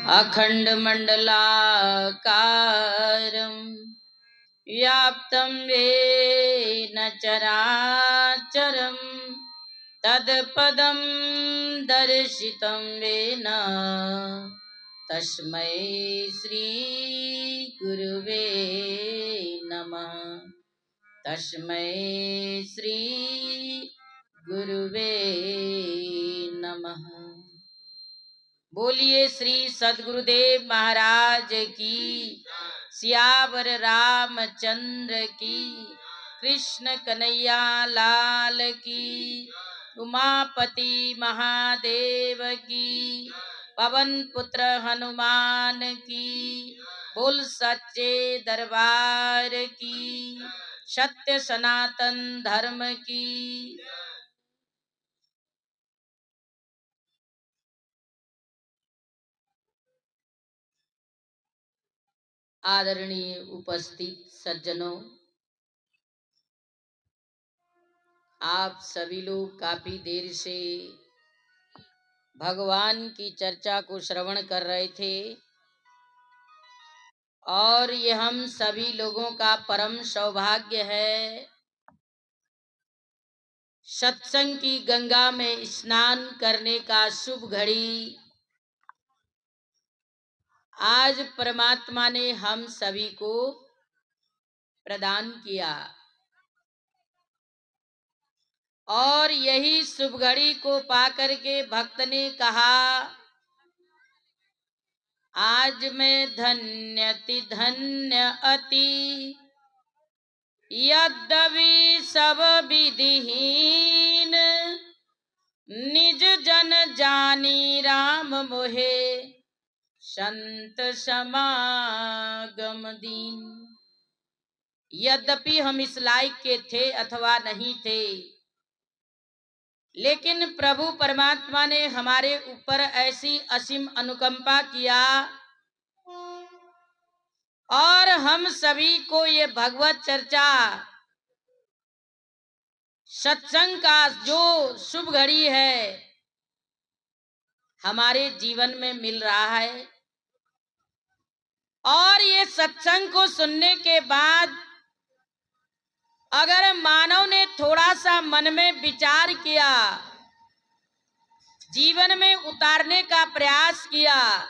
अखण्डमण्डलाकारं व्याप्तं येन चराचरं तत्पदं दर्शितं येन तस्मै श्री गुरुवे नमः। तस्मै श्री गुरुवे नमः। बोलिए श्री सद्गुरुदेव महाराज की, सियावर रामचंद्र की, कृष्ण कन्हैया लाल की, उमापति महादेव की, पवन पुत्र हनुमान की, बोल सच्चे दरबार की, सत्य सनातन धर्म की। आदरणीय उपस्थित सज्जनों, आप सभी लोग काफी देर से भगवान की चर्चा को श्रवण कर रहे थे और ये हम सभी लोगों का परम सौभाग्य है सत्संग की गंगा में स्नान करने का शुभ घड़ी आज परमात्मा ने हम सभी को प्रदान किया। और यही शुभ घड़ी को पाकर के भक्त ने कहा, आज मैं धन्यति धन्य अति, यद्यपि सब विधिहीन, निज जन जानी राम मोहे, संत समागम दीन। यद्यपि हम इस लायक के थे अथवा नहीं थे, लेकिन प्रभु परमात्मा ने हमारे ऊपर ऐसी असीम अनुकंपा किया और हम सभी को ये भगवत चर्चा सत्संग का जो शुभ घड़ी है हमारे जीवन में मिल रहा है। और ये सत्संग को सुनने के बाद अगर मानव ने थोड़ा सा मन में विचार किया, जीवन में उतारने का प्रयास किया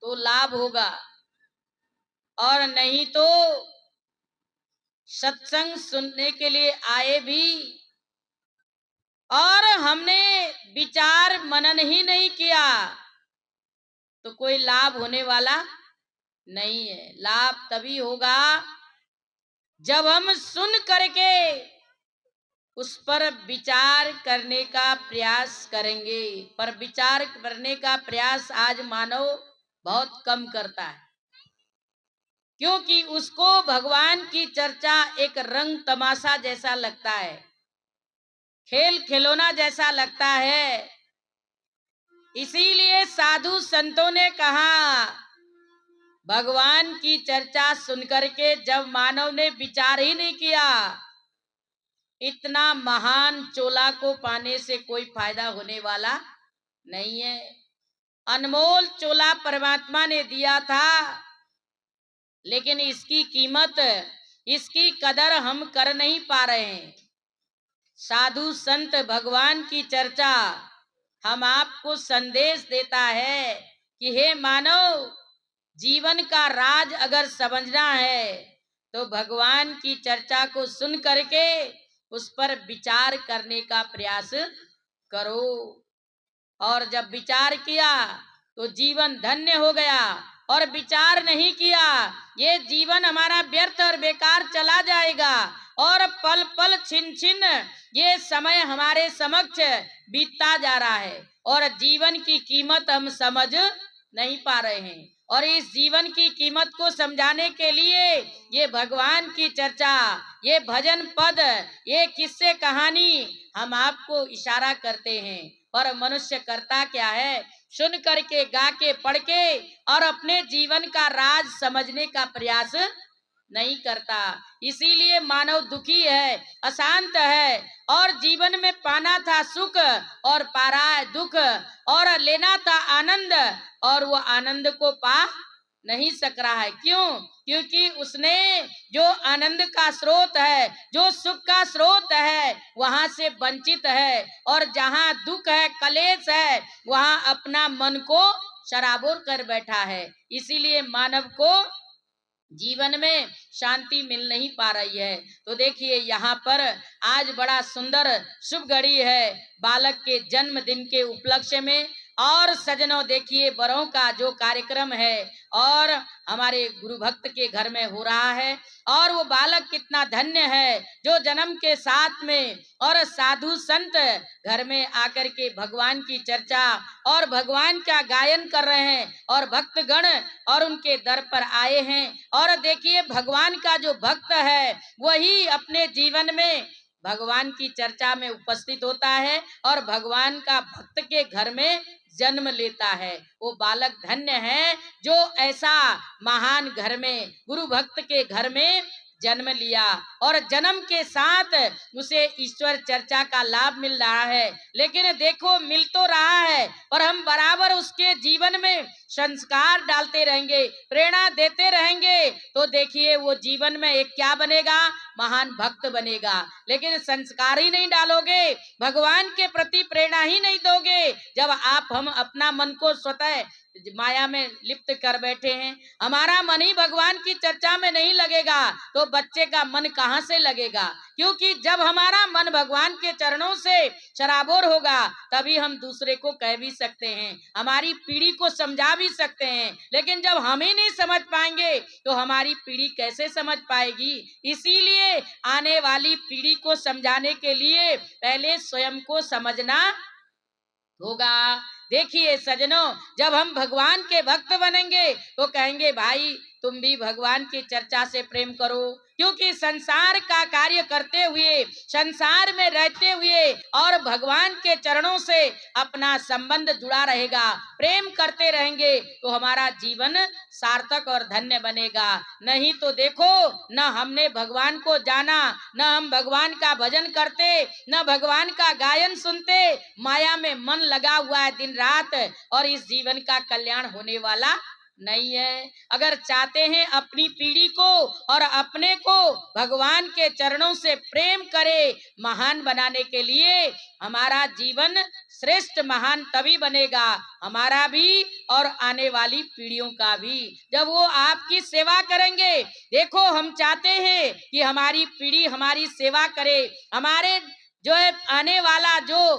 तो लाभ होगा, और नहीं तो सत्संग सुनने के लिए आए भी और हमने विचार मनन ही नहीं किया तो कोई लाभ होने वाला नहीं है। लाभ तभी होगा जब हम सुन करके उस पर विचार करने का प्रयास करेंगे। पर विचार करने का प्रयास आज मानव बहुत कम करता है, क्योंकि उसको भगवान की चर्चा एक रंग तमाशा जैसा लगता है, खेल खिलौना जैसा लगता है। इसीलिए साधु संतों ने कहा, भगवान की चर्चा सुनकर के जब मानव ने विचार ही नहीं किया, इतना महान चोला को पाने से कोई फायदा होने वाला नहीं है। अनमोल चोला परमात्मा ने दिया था, लेकिन इसकी कीमत, इसकी कदर हम कर नहीं पा रहे हैं। साधु संत भगवान की चर्चा हम आपको संदेश देता है कि हे मानव, जीवन का राज अगर समझना है तो भगवान की चर्चा को सुन करके उस पर विचार करने का प्रयास करो। और जब विचार किया तो जीवन धन्य हो गया, और विचार नहीं किया ये जीवन हमारा व्यर्थ और बेकार चला जाएगा, और पल पल छिन छिन ये समय हमारे समक्ष बीतता जा रहा है और जीवन की कीमत हम समझ नहीं पा रहे हैं। और इस जीवन की कीमत को समझाने के लिए ये भगवान की चर्चा, ये भजन पद, ये किस्से कहानी हम आपको इशारा करते हैं। पर मनुष्य करता क्या है, सुन करके, गा के, पढ़ के और अपने जीवन का राज समझने का प्रयास नहीं करता। इसीलिए मानव दुखी है, अशांत है, और जीवन में पाना था सुख और पा रहा है दुख, और लेना था आनंद और वो आनंद को पा नहीं सक रहा है। क्यों? क्योंकि उसने जो आनंद का स्रोत है, जो सुख का स्रोत है, वहां से वंचित है, और जहां दुख है, कलेश है, वहां अपना मन को शराबोर कर बैठा है। इसीलिए मानव को जीवन में शांति मिल नहीं पा रही है। तो देखिए यहाँ पर आज बड़ा सुंदर शुभ घड़ी है बालक के जन्मदिन के उपलक्ष्य में। और सजनों देखिए बरों का जो कार्यक्रम है और हमारे गुरु भक्त के घर में हो रहा है, और वो बालक कितना धन्य है जो जन्म के साथ में और साधु संत घर में आकर के भगवान की चर्चा और भगवान का गायन कर रहे हैं, और भक्तगण और उनके दर पर आए हैं। और देखिए भगवान का जो भक्त है वही अपने जीवन में भगवान की चर्चा में उपस्थित होता है और भगवान का भक्त के घर में जन्म लेता है। वो बालक धन्य है जो ऐसा महान घर में गुरु भक्त के घर में जन्म लिया, और जन्म के साथ उसे ईश्वर चर्चा का लाभ मिल रहा है। लेकिन देखो मिल तो रहा है, पर हम बराबर उसके जीवन में संस्कार डालते रहेंगे, प्रेरणा देते रहेंगे, तो देखिए वो जीवन में एक क्या बनेगा, महान भक्त बनेगा। लेकिन संस्कार ही नहीं डालोगे, भगवान के प्रति प्रेरणा ही नहीं दोगे, जब आप हम अपना मन को स्वतः माया में लिप्त कर बैठे हैं, हमारा मन ही भगवान की चर्चा में नहीं लगेगा, तो बच्चे का मन कहाँ से लगेगा? क्योंकि जब हमारा मन भगवान के चरणों से शराबोर होगा, तभी हम दूसरे को कह भी सकते हैं, हमारी पीढ़ी को समझा भी सकते हैं। लेकिन जब हम ही नहीं समझ पाएंगे तो हमारी पीढ़ी कैसे समझ पाएगी? इसीलिए आने वाली पीढ़ी को समझाने के लिए पहले स्वयं को समझना होगा। देखिए सजनों, जब हम भगवान के भक्त बनेंगे तो कहेंगे भाई तुम भी भगवान की चर्चा से प्रेम करो, क्योंकि संसार का कार्य करते हुए, संसार में रहते हुए और भगवान के चरणों से अपना संबंध जुड़ा रहेगा, प्रेम करते रहेंगे, तो हमारा जीवन सार्थक और धन्य बनेगा। नहीं तो देखो न हमने भगवान को जाना, न हम भगवान का भजन करते, न भगवान का गायन सुनते, माया में मन लगा हुआ है दिन रात, और इस जीवन का कल्याण होने वाला नहीं है। अगर चाहते हैं अपनी पीढ़ी को और अपने को भगवान के चरणों से प्रेम करे, महान बनाने के लिए हमारा जीवन श्रेष्ठ महान तभी बनेगा, हमारा भी और आने वाली पीढ़ियों का भी, जब वो आपकी सेवा करेंगे। देखो हम चाहते हैं कि हमारी पीढ़ी हमारी सेवा करे, हमारे जो है आने वाला जो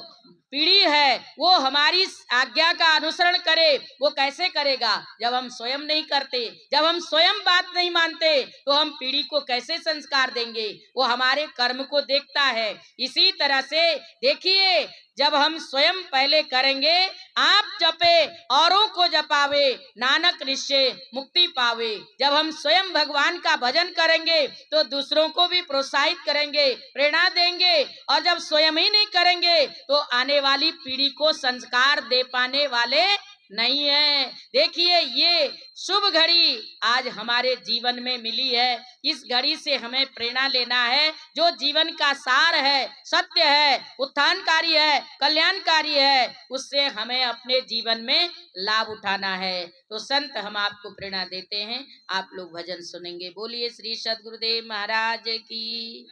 पीढ़ी है वो हमारी आज्ञा का अनुसरण करे। वो कैसे करेगा? जब हम स्वयं नहीं करते, जब हम स्वयं बात नहीं मानते, तो हम पीढ़ी को कैसे संस्कार देंगे? वो हमारे कर्म को देखता है। इसी तरह से देखिए जब हम स्वयं पहले करेंगे, आप जपे औरों को जपावे, नानक निश्चय मुक्ति पावे। जब हम स्वयं भगवान का भजन करेंगे तो दूसरों को भी प्रोत्साहित करेंगे, प्रेरणा देंगे, और जब स्वयं ही नहीं करेंगे तो आने वाली पीढ़ी को संस्कार दे पाने वाले नहीं है। देखिए ये शुभ घड़ी आज हमारे जीवन में मिली है, इस घड़ी से हमें प्रेरणा लेना है। जो जीवन का सार है, सत्य है, उत्थानकारी है, कल्याणकारी है, उससे हमें अपने जीवन में लाभ उठाना है। तो संत हम आपको प्रेरणा देते हैं, आप लोग भजन सुनेंगे। बोलिए श्री सद्गुरुदेव महाराज की।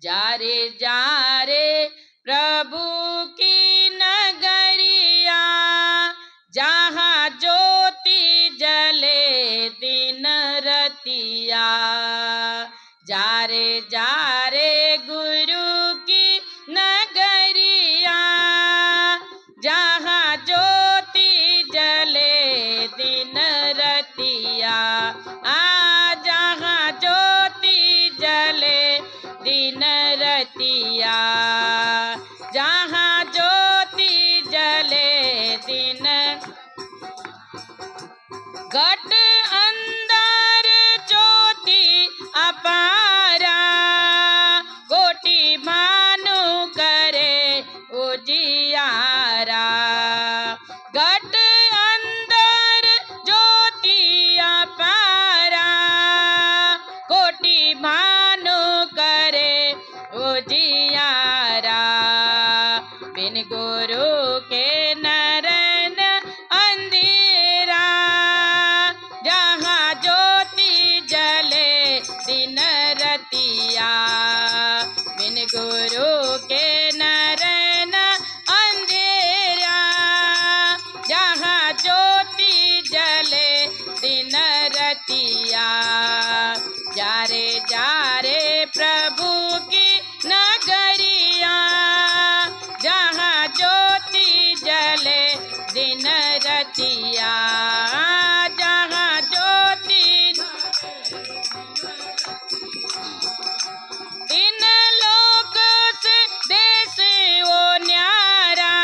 जा रे प्रभु की नगरिया, जहाँ ज्योति जले दिन रतिया। जा रे गुरु की नगरिया, जहाँ ज्योति जले दिन रतिया। जहाँ ज्योति जले दिन रतिया, जहाँ ज्योति जले दिन रतिया, जहाँ ज्योति दिन लोक से देश वो न्यारा,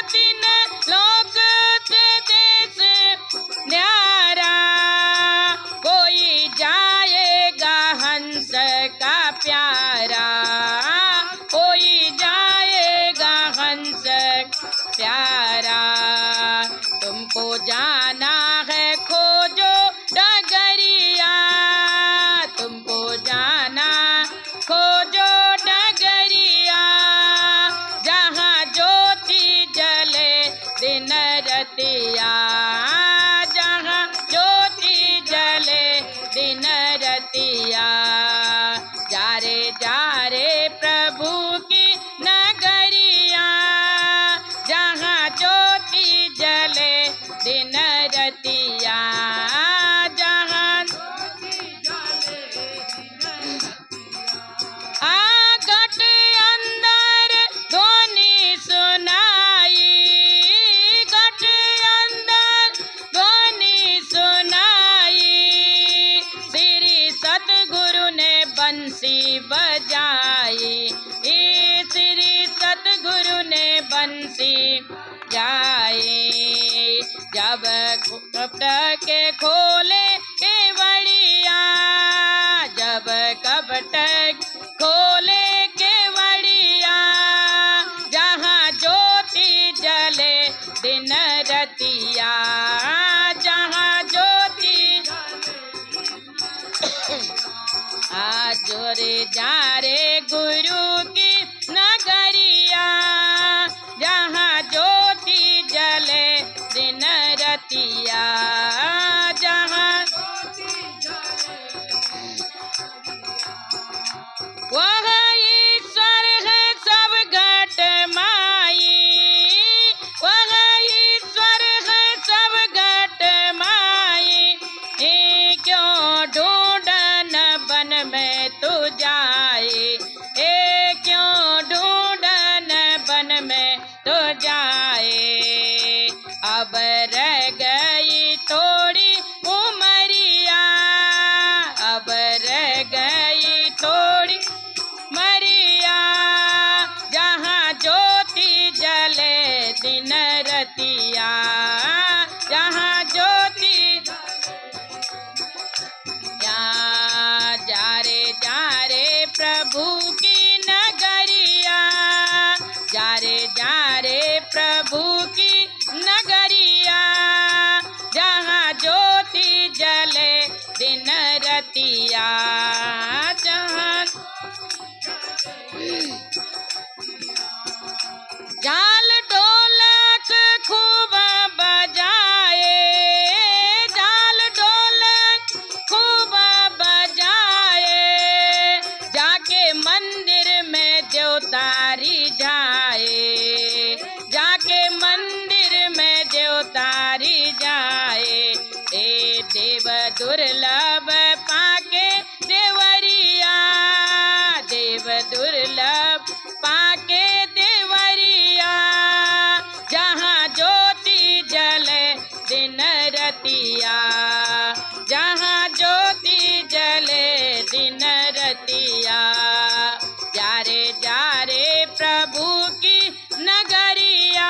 दिन लोक से देश न्यारा। कोई जाएगा हंस का प्यारा, कोई जाएगा हंस प्यारा। तुमको जाना है खोजो डगरिया, तुमको जाना खोजो डगरिया, जहाँ ज्योति जले दिन रतिया, जहाँ ज्योति जले दिन रतिया। जा रे प्रभु की नगरिया, जहाँ ज्योति जले दिन रतिया, जहाँ घट अंदर ध्वनि सुनाई, घट अंदर ध्वनि सुनाई। श्री सतगुरु ने बंसी बजाई, श्री सतगुरु ने बंसी जाए। जब कपट के खोले केवड़िया, जब कपट खोले केवड़िया, जहाँ ज्योति जले दिन रतिया, जहाँ ज्योति जोरे जा रे गुरु की नगरिया, जहाँ ज्योति जले दिन रतिया, जहाँ वह ईश्वर है सब घट माई, वह ईश्वर है सब घट माई। क्यों ढूंढन बन में तू जाए, क्यों ढूंढन बन में तो जाए। अब रह गई थोड़ी उमरिया, अब रह गई थोड़ी मरिया, जहाँ ज्योति जले दिन रतिया, जहाँ ज्योति जा रे प्रभु की नगरिया, जा रे प्रभु की नगरिया, जहाँ ज्योति जले दिन रतिया, जहाँ झाल ढोलक खूब बजाए, झाल ढोलक खूब बजाए। जाके मंदिर में देवतारी जाए, जाके मंदिर में देवतारी जाए। ए देव दुर्लभ पाके देवरिया, देव दुर्लभ पाके देवरिया, जहाँ ज्योति जले दिन रतिया, जहाँ ज्योति जले दिन रतिया। जा रे प्रभु की नगरिया,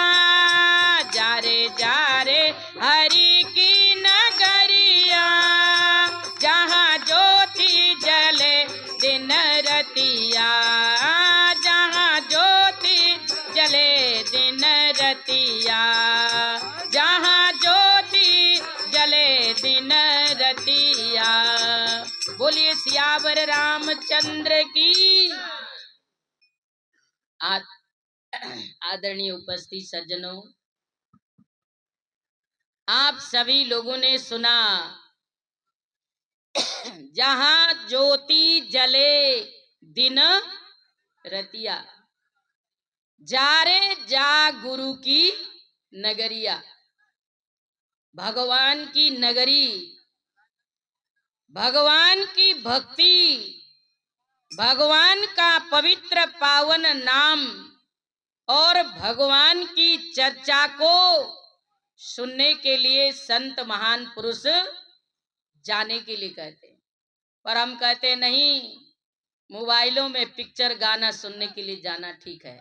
जा रे हरि की नगरिया, जहाँ ज्योति जले दिन रतिया, जहाँ ज्योति जले दिन रतिया, जहाँ ज्योति जले दिन रतिया। बोलिए सियावर रामचंद्र की। आदरणीय उपस्थित सज्जनों, आप सभी लोगों ने सुना, जहाँ ज्योति जले दिन रतिया, जा रे जा गुरु की नगरिया। भगवान की नगरी, भगवान की भक्ति, भगवान का पवित्र पावन नाम और भगवान की चर्चा को सुनने के लिए संत महान पुरुष जाने के लिए कहते हैं, पर हम कहते नहीं, मोबाइलों में पिक्चर गाना सुनने के लिए जाना ठीक है,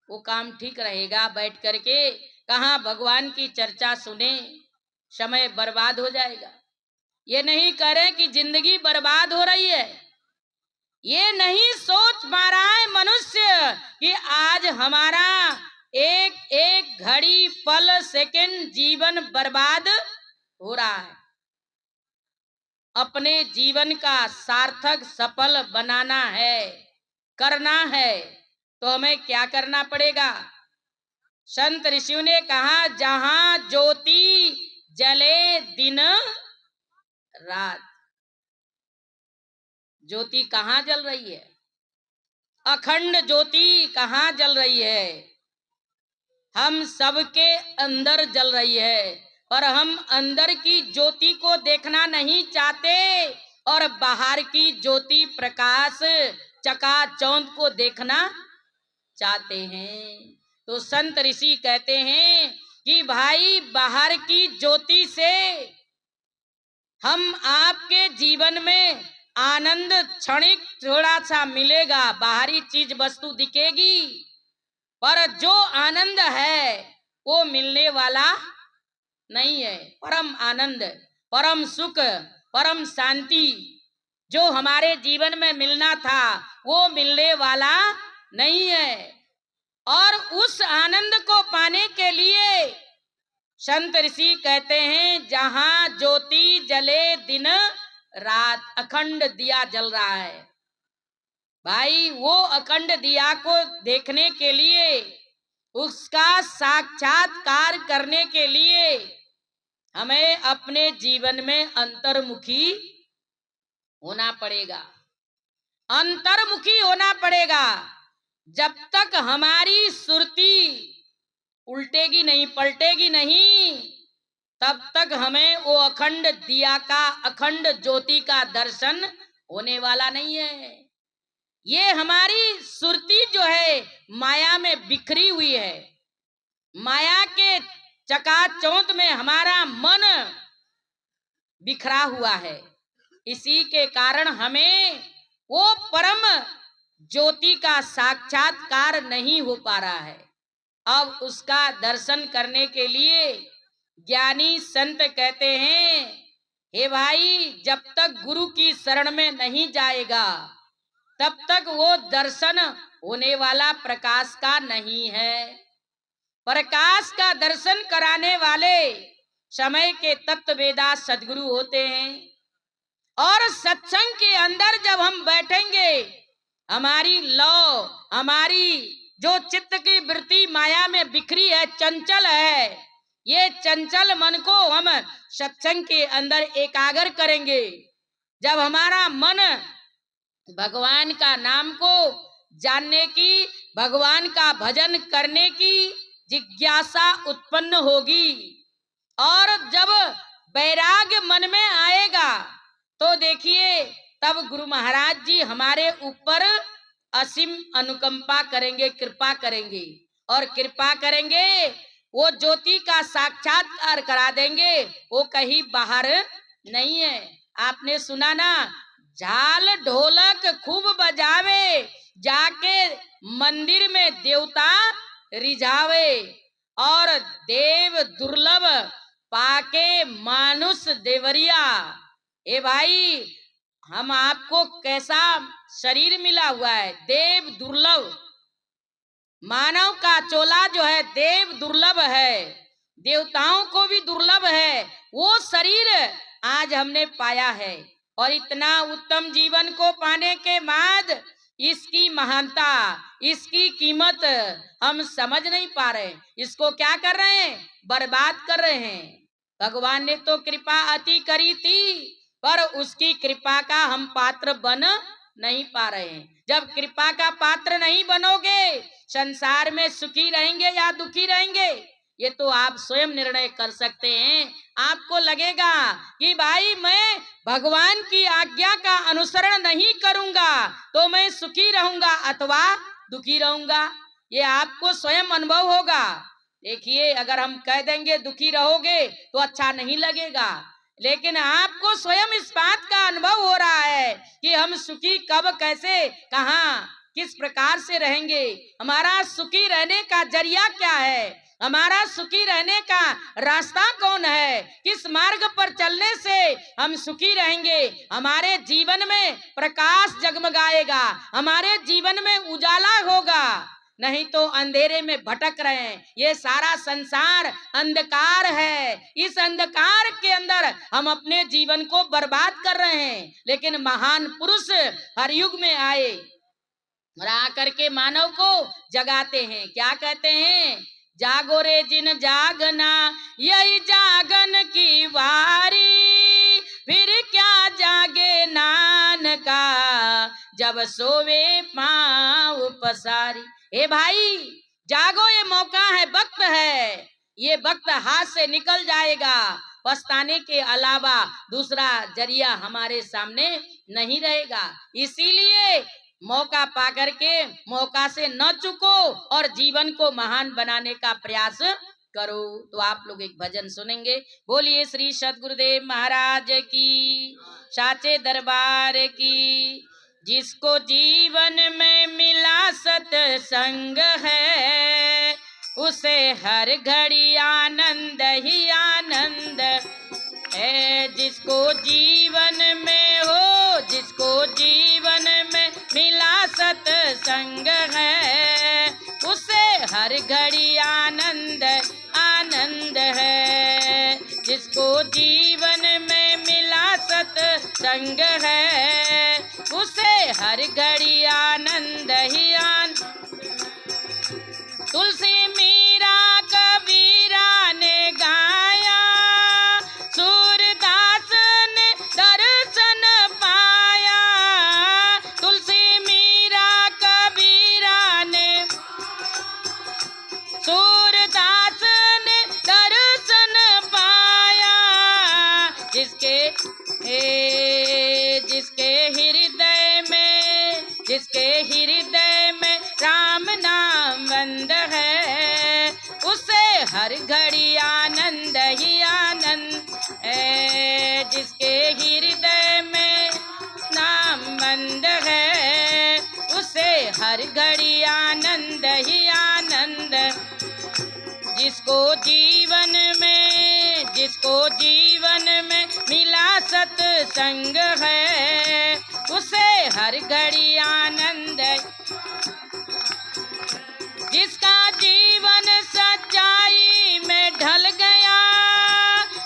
वो काम ठीक रहेगा। बैठ करके कहाँ भगवान की चर्चा सुने, समय बर्बाद हो जाएगा। ये नहीं कह रहे कि जिंदगी बर्बाद हो रही है, ये नहीं सोच पा रहा है मनुष्य कि आज हमारा एक एक घड़ी पल सेकंड जीवन बर्बाद हो रहा है। अपने जीवन का सार्थक सफल बनाना है, करना है, तो हमें क्या करना पड़ेगा? संत ऋषियों ने कहा, जहां ज्योति जले दिन रात। ज्योति कहाँ जल रही है? अखंड ज्योति कहाँ जल रही है? हम सबके अंदर जल रही है, पर हम अंदर की ज्योति को देखना नहीं चाहते और बाहर की ज्योति प्रकाश चकाचौंध को देखना चाहते हैं। तो संत ऋषि कहते हैं कि भाई, बाहर की ज्योति से हम आपके जीवन में आनंद क्षणिक थोड़ा सा मिलेगा, बाहरी चीज वस्तु दिखेगी, पर जो आनंद है वो मिलने वाला नहीं है। परम आनंद, परम सुख, परम शांति जो हमारे जीवन में मिलना था वो मिलने वाला नहीं है। और उस आनंद को पाने के लिए संत ऋषि कहते हैं, जहां ज्योति जले दिन रात, अखंड दिया जल रहा है। भाई, वो अखंड दिया को देखने के लिए, उसका साक्षात्कार करने के लिए हमें अपने जीवन में अंतर्मुखी होना पड़ेगा, अंतर्मुखी होना पड़ेगा। जब तक हमारी सुरती उल्टेगी नहीं, पलटेगी नहीं, तब तक हमें वो अखंड दिया का, अखंड ज्योति का दर्शन होने वाला नहीं है। ये हमारी सुरती जो है माया में बिखरी हुई है, माया के चकाचौंध में हमारा मन बिखरा हुआ है। इसी के कारण हमें वो परम ज्योति का साक्षात्कार नहीं हो पा रहा है। अब उसका दर्शन करने के लिए ज्ञानी संत कहते हैं, हे भाई, जब तक गुरु की शरण में नहीं जाएगा तब तक वो दर्शन होने वाला प्रकाश का नहीं है। प्रकाश का दर्शन कराने वाले समय के तत्ववेदा सद्गुरु होते हैं। और सत्संग के अंदर जब हम बैठेंगे, हमारी लौ, हमारी जो चित्त की वृत्ति माया में बिखरी है, चंचल है, ये चंचल मन को हम सत्संग के अंदर एकाग्र करेंगे। जब हमारा मन भगवान का नाम को जानने की, भगवान का भजन करने की जिज्ञासा उत्पन्न होगी, और जब वैराग्य मन में आएगा, तो देखिए तब गुरु महाराज जी हमारे ऊपर असीम अनुकंपा करेंगे, कृपा करेंगे, और कृपा करेंगे, वो ज्योति का साक्षात्कार करा देंगे। वो कहीं बाहर नहीं है। आपने सुना ना, झाल ढोलक खूब बजावे, जाके मंदिर में देवता रिझावे, और देव दुर्लभ पाके मानुष देवरिया। ए भाई, हम आपको कैसा शरीर मिला हुआ है, देव दुर्लभ। मानव का चोला जो है देव दुर्लभ है, देवताओं को भी दुर्लभ है। वो शरीर आज हमने पाया है, और इतना उत्तम जीवन को पाने के बाद इसकी महानता, इसकी कीमत हम समझ नहीं पा रहे। इसको क्या कर रहे हैं? बर्बाद कर रहे हैं। भगवान ने तो कृपा अति करी थी, पर उसकी कृपा का हम पात्र बन नहीं पा रहे हैं। जब कृपा का पात्र नहीं बनोगे, संसार में सुखी रहेंगे या दुखी रहेंगे, ये तो आप स्वयं निर्णय कर सकते हैं। आपको लगेगा कि भाई, मैं भगवान की आज्ञा का अनुसरण नहीं करूंगा तो मैं सुखी रहूंगा अथवा दुखी रहूंगा, ये आपको स्वयं अनुभव होगा। देखिए, अगर हम कह देंगे दुखी रहोगे तो अच्छा नहीं लगेगा, लेकिन आपको स्वयं इस बात का अनुभव हो रहा है कि हम सुखी कब, कैसे, कहाँ, किस प्रकार से रहेंगे, हमारा सुखी रहने का जरिया क्या है, हमारा सुखी रहने का रास्ता कौन है, किस मार्ग पर चलने से हम सुखी रहेंगे, हमारे जीवन में प्रकाश जगमगाएगा, हमारे जीवन में उजाला होगा, नहीं तो अंधेरे में भटक रहे हैं। ये सारा संसार अंधकार है, इस अंधकार के अंदर हम अपने जीवन को बर्बाद कर रहे हैं। लेकिन महान पुरुष हर युग में आए और आकर के मानव को जगाते हैं। क्या कहते हैं? जागो रे जिन जागना, यही जागन की वारी, फिर क्या जागे नानका, जब सोवे पाँव पसारी। ए भाई जागो, ये मौका है, वक्त है, ये वक्त हाथ से निकल जाएगा, पछताने के अलावा दूसरा जरिया हमारे सामने नहीं रहेगा। इसीलिए मौका पा करके मौका से न चुको और जीवन को महान बनाने का प्रयास करो। तो आप लोग एक भजन सुनेंगे। बोलिए श्री सद्गुरुदेव महाराज की, साचे दरबार की। जिसको जीवन में मिला सत्संग है, उसे हर घड़ी आनंद ही आनंद है। जिसको जीवन में हो, जिसको जीवन में मिला सत्संग है, उसे हर घड़ी आनंद आनंद है। जिसको जीवन में मिला सत्संग है, उसे हर घड़ी आनंद ही आनंद। तुलसी मीरा कबीरा ने गाया, सूरदास ने दर्शन पाया। तुलसी मीरा कबीरा ने, सूरदास ने दर्शन पाया। जिसके हृदय में, जिसके हृदय में राम नाम बंद है, उसे हर घड़ी आनंद ही आनंद है। जिसके हृदय में नाम बंद है, उसे हर घड़ी आनंद ही आनंद। जिसको जीवन में, जिसको जीवन में मिला सत्संग है, उसे हर घड़ी आनंद। जिसका जीवन सच्चाई में ढल गया,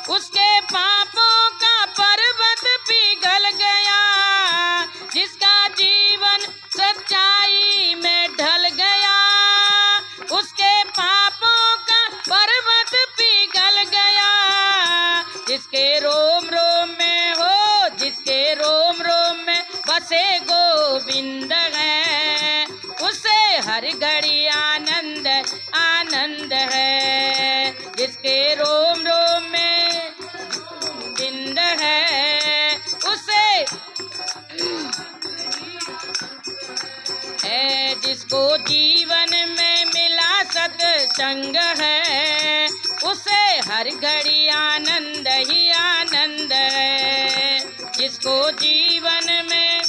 उसके पापों का पर्वत पिघल गया। जिसका जीवन सच्चाई में ढल गया, उसके पापों का पर्वत पिघल गया। जिसके रोम रोम में हो, जिसके रोम रोम में बसे गोविंद है, उसे हर घड़ी आनंद आनंद है। जिसके रोम रोम में गोविंद है, उसे है। जिसको जीवन में मिला सत्संग है, उसे हर घड़ी आनंद ही आनंद है। जिसको जीवन में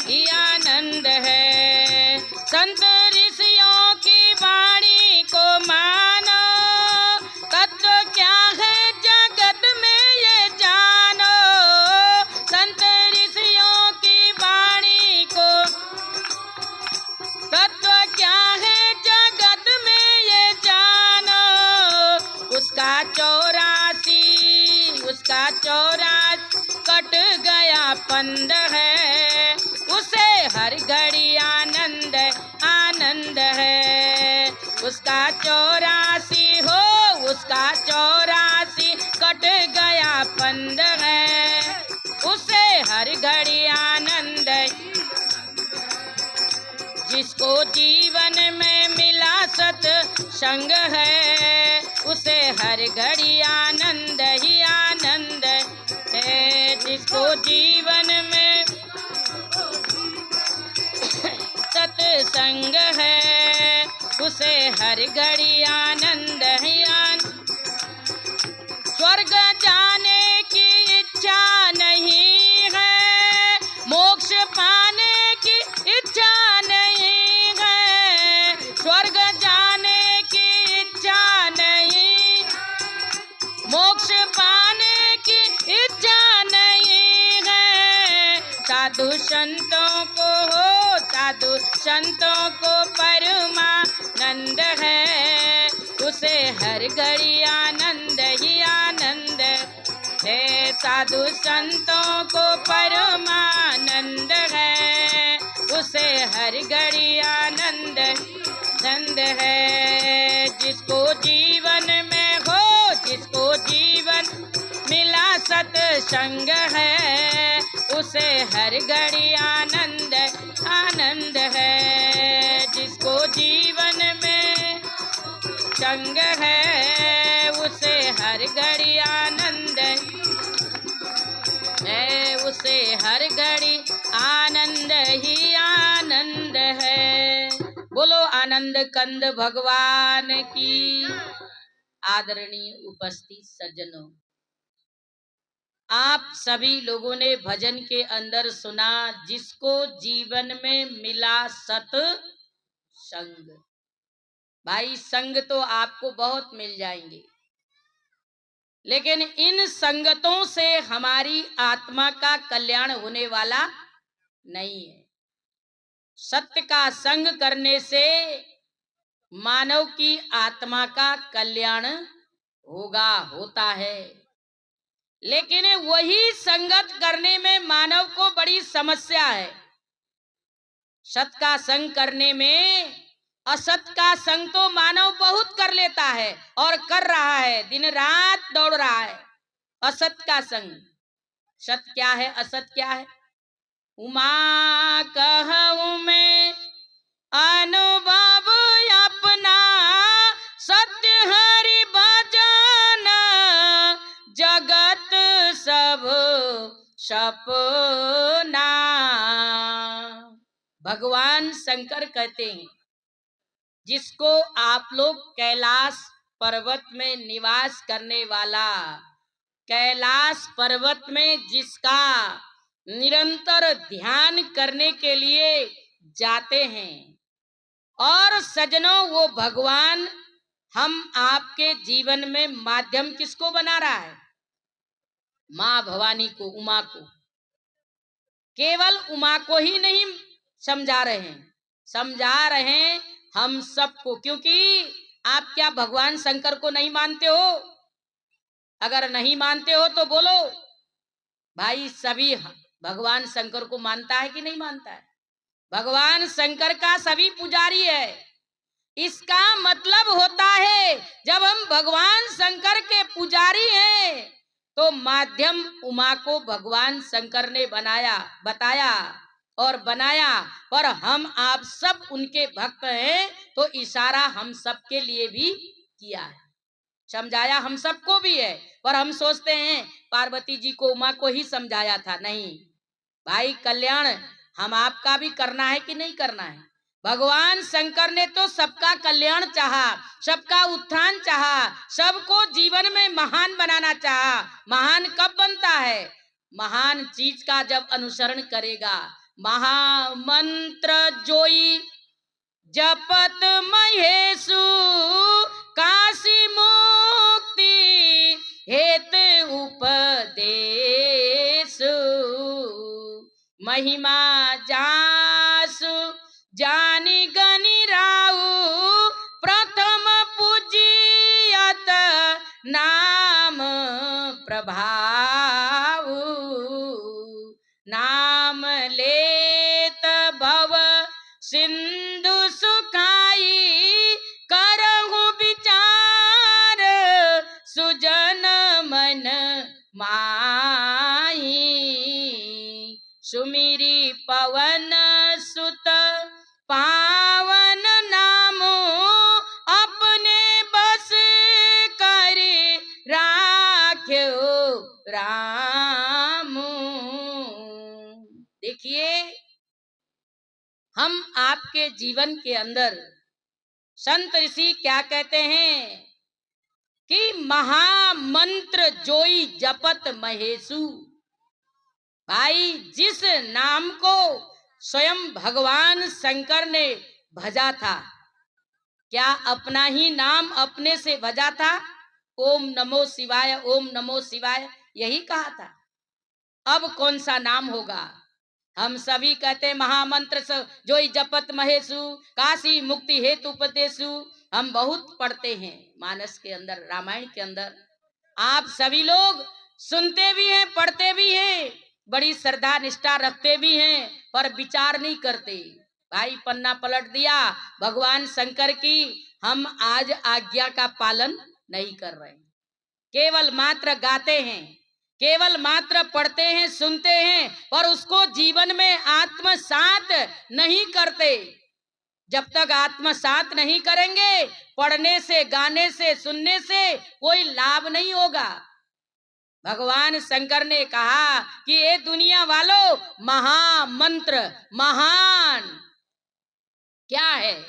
ही आनंद है। संत ऋषियों की वाणी को मानो, तत्व क्या है जगत में ये जानो। संत ऋषियों की वाणी को, तत्व क्या है जगत में ये जानो। उसका 84 कट गया पंद है, उसे हर घड़ी आनंद आनंद है। उसका 84 हो, उसका 84 कट गया पंद है, उसे हर घड़ी आनंद। जिसको जीवन में मिला सत्संग है, उसे हर घड़ी आनंद ही आनंद है। जिसको जीवन में हर घड़ी आनंद ही स्वर्ग जाने की इच्छा नहीं है, मोक्ष पाने की इच्छा नहीं है, स्वर्ग जाने की इच्छा नहीं, मोक्ष पाने की इच्छा नहीं है। साधु संतों को हो, साधु संतों को परमानंद है, उसे हर घड़ी आनंद ही आनंद है। साधु संतों को परमानंद है, उसे हर घड़ी आनंद आनंद है। जिसको जीवन में हो, जिसको जीवन मिला सत्संग है, उसे हर घड़ी आनंद आनंद है। जिसको जीवन में संग है, उसे हर घड़ी आनंद है, उसे हर घड़ी आनंद ही आनंद है। बोलो आनंद कंद भगवान की। आदरणीय उपस्थित सज्जनों, आप सभी लोगों ने भजन के अंदर सुना, जिसको जीवन में मिला सत्संग। भाई संग तो आपको बहुत मिल जाएंगे, लेकिन इन संगतों से हमारी आत्मा का कल्याण होने वाला नहीं है। सत्य का संग करने से मानव की आत्मा का कल्याण होगा, होता है, लेकिन वही संगत करने में मानव को बड़ी समस्या है। सत का संग करने में असत का संग तो मानव बहुत कर लेता है और कर रहा है, दिन रात दौड़ रहा है। असत का संग, सत क्या है, असत क्या है? उमा कहूँ मैं अनुभव अपना, सत्य हरि भजन जगत सब सपना। भगवान शंकर कहते हैं, जिसको आप लोग कैलाश पर्वत में निवास करने वाला, कैलाश पर्वत में जिसका निरंतर ध्यान करने के लिए जाते हैं, और सजनों वो भगवान हम आपके जीवन में माध्यम किसको बना रहा है? माँ भवानी को, उमा को। केवल उमा को ही नहीं समझा रहे हैं, समझा रहे हैं हम सबको। क्योंकि आप क्या भगवान शंकर को नहीं मानते हो? अगर नहीं मानते हो तो बोलो। भाई सभी भगवान शंकर को मानता है कि नहीं मानता है? भगवान शंकर का सभी पुजारी है। इसका मतलब होता है जब हम भगवान शंकर के पुजारी हैं, तो माध्यम उमा को भगवान शंकर ने बनाया, बताया और बनाया, और हम आप सब उनके भक्त हैं, तो इशारा हम सब के लिए भी किया है, समझाया हम सबको भी है। पर हम सोचते हैं पार्वती जी को, उमा को ही समझाया था। नहीं भाई, कल्याण हम आपका भी करना है कि नहीं करना है? भगवान शंकर ने तो सबका कल्याण चाहा, सबका उत्थान चाहा, सबको जीवन में महान बनाना चाहा। महान कब बनता है? महान चीज का जब अनुसरण करेगा। महामंत्र जोई जपत महेशु, काशी मुक्ति हेत उपदेशु, महिमा जासु जानी गनि राउ, प्रथम पूजियत नाम प्रभाऊ, नाम लेत भव सिंधु सुखाई, करहु विचार सुजन मन माही, सुमिरी पवन सुत पावन नामो, अपने बस करे राख्यो राम। देखिए, हम आपके जीवन के अंदर संत ऋषि क्या कहते हैं कि महामंत्र जोई जपत महेशु। भाई, जिस नाम को स्वयं भगवान शंकर ने भजा था, क्या अपना ही नाम अपने से भजा था? ओम नमो शिवाय, ओम नमो शिवाय, यही कहा था। अब कौन सा नाम होगा? हम सभी कहते हैं महामंत्र जो जपत महेशु, काशी मुक्ति हेतु उपदेशु। हम बहुत पढ़ते हैं मानस के अंदर, रामायण के अंदर। आप सभी लोग सुनते भी हैं, पढ़ते भी हैं, बड़ी श्रद्धा निष्ठा रखते भी हैं, पर विचार नहीं करते। भाई, पन्ना पलट दिया भगवान शंकर की, हम आज आज्ञा का पालन नहीं कर रहे। केवल मात्र गाते हैं, केवल मात्र पढ़ते हैं, सुनते हैं, पर उसको जीवन में आत्मसात नहीं करते। जब तक आत्मसात नहीं करेंगे, पढ़ने से, गाने से, सुनने से कोई लाभ नहीं होगा। भगवान शंकर ने कहा कि ये दुनिया वालों, महामंत्र महान क्या है?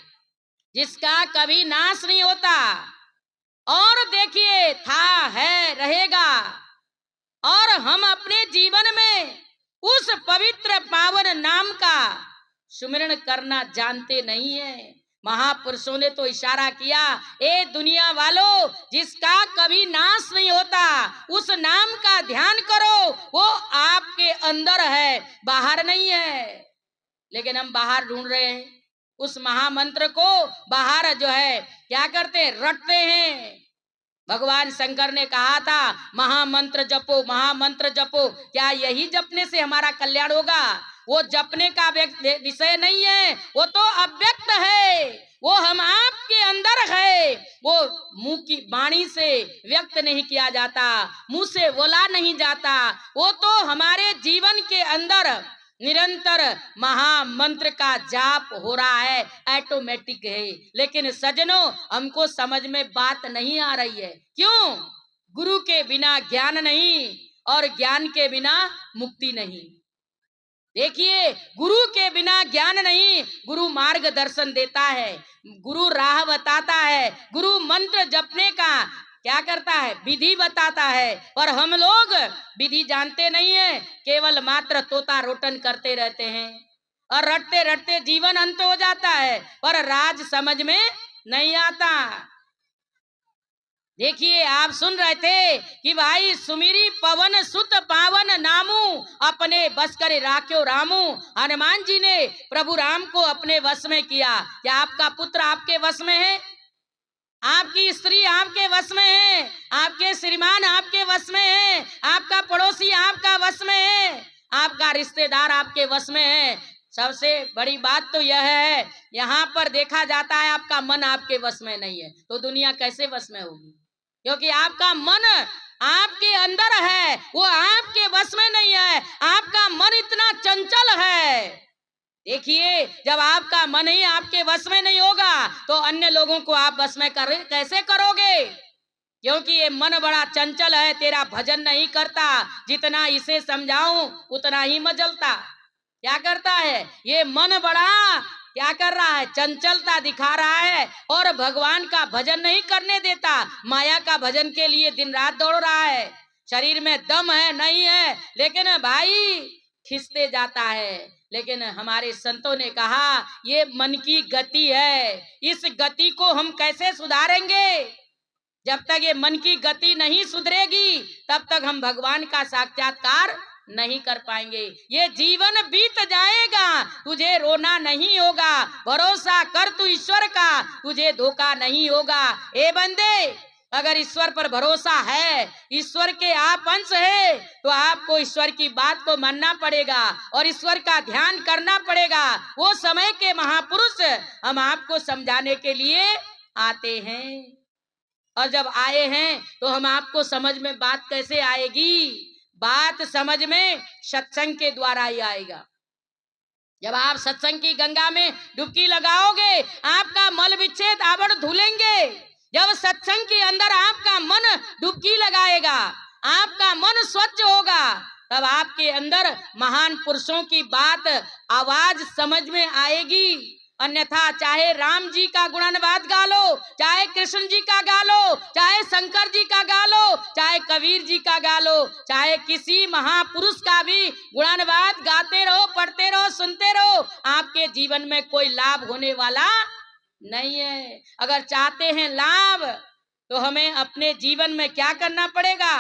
जिसका कभी नाश नहीं होता। और देखिए, था, है, रहेगा। और हम अपने जीवन में उस पवित्र पावन नाम का सुमिरन करना जानते नहीं है। महापुरुषों ने तो इशारा किया, ए दुनिया वालों, जिसका कभी नाश नहीं होता, उस नाम का ध्यान करो। वो आपके अंदर है, बाहर नहीं है। लेकिन हम बाहर ढूंढ रहे हैं उस महामंत्र को। बाहर जो है क्या करते हैं? रटते हैं। भगवान शंकर ने कहा था महामंत्र जपो, महामंत्र जपो। क्या यही जपने से हमारा कल्याण होगा? वो जपने का विषय नहीं है, वो तो अव्यक्त है। वो हम आपके अंदर है। वो मुंह की वाणी से व्यक्त नहीं किया जाता, मुंह से बोला नहीं जाता। वो तो हमारे जीवन के अंदर निरंतर महामंत्र का जाप हो रहा है, ऑटोमेटिक है। लेकिन सजनों, हमको समझ में बात नहीं आ रही है। क्यों? गुरु के बिना ज्ञान नहीं, और ज्ञान के बिना मुक्ति नहीं। देखिए, गुरु के बिना ज्ञान नहीं। गुरु मार्गदर्शन देता है, गुरु राह बताता है, गुरु मंत्र जपने का क्या करता है? विधि बताता है। पर हम लोग विधि जानते नहीं है, केवल मात्र तोता रोटन करते रहते हैं, और रटते रटते जीवन अंत हो जाता है, पर राज समझ में नहीं आता। देखिए, आप सुन रहे थे कि भाई, सुमिरी पवन सुत पावन नामू, अपने बस करे राख्यो रामू। हनुमान जी ने प्रभु राम को अपने वश में किया। क्या आपका पुत्र आपके वश में है? आपकी स्त्री आपके वश में है? आपके श्रीमान आपके वश में है? आपका पड़ोसी आपका वश में है? आपका रिश्तेदार आपके वश में है? सबसे बड़ी बात तो यह है, यहाँ पर देखा जाता है आपका मन आपके वश में नहीं है, तो दुनिया कैसे वश में होगी? क्योंकि आपका मन आपके अंदर है, वो आपके वश में नहीं है। आपका मन इतना चंचल है। देखिए, जब आपका मन ही आपके वश में नहीं होगा, तो अन्य लोगों को आप वश में कैसे करोगे? क्योंकि ये मन बड़ा चंचल है, तेरा भजन नहीं करता। जितना इसे समझाऊं उतना ही मचलता। क्या करता है? ये मन बड़ा क्या कर रहा है? चंचलता दिखा रहा है, और भगवान का भजन नहीं करने देता। माया का भजन के लिए दिन रात दौड़ रहा है। शरीर में दम है नहीं है, लेकिन भाई खिसते जाता है। लेकिन हमारे संतों ने कहा, ये मन की गति है, इस गति को हम कैसे सुधारेंगे? जब तक ये मन की गति नहीं सुधरेगी, तब तक हम भगवान का साक्षात्कार नहीं कर पाएंगे। ये जीवन बीत जाएगा, तुझे रोना नहीं होगा। भरोसा कर तू ईश्वर का, तुझे धोखा नहीं होगा। ए बंदे, अगर ईश्वर पर भरोसा है, ईश्वर के आप अंश है, तो आपको ईश्वर की बात को मानना पड़ेगा और ईश्वर का ध्यान करना पड़ेगा। वो समय के महापुरुष हम आपको समझाने के लिए आते हैं, और जब आए हैं तो हम आपको समझ में बात कैसे आएगी? बात समझ में सत्संग के द्वारा ही आएगा। जब आप सत्संग की गंगा में डुबकी लगाओगे, आपका मल विच्छेद आवरण धुलेंगे। जब सत्संग के अंदर आपका मन डुबकी लगाएगा, आपका मन स्वच्छ होगा, तब आपके अंदर महान पुरुषों की बात आवाज समझ में आएगी। अन्यथा चाहे राम जी का गुणानुवाद गा लो, चाहे कृष्ण जी का गा लो, चाहे शंकर जी का गा लो, चाहे कबीर जी का गा लो, चाहे किसी महापुरुष का भी गुणानुवाद गाते रहो, पढ़ते रहो, सुनते रहो, आपके जीवन में कोई लाभ होने वाला नहीं है। अगर चाहते हैं लाभ तो हमें अपने जीवन में क्या करना पड़ेगा?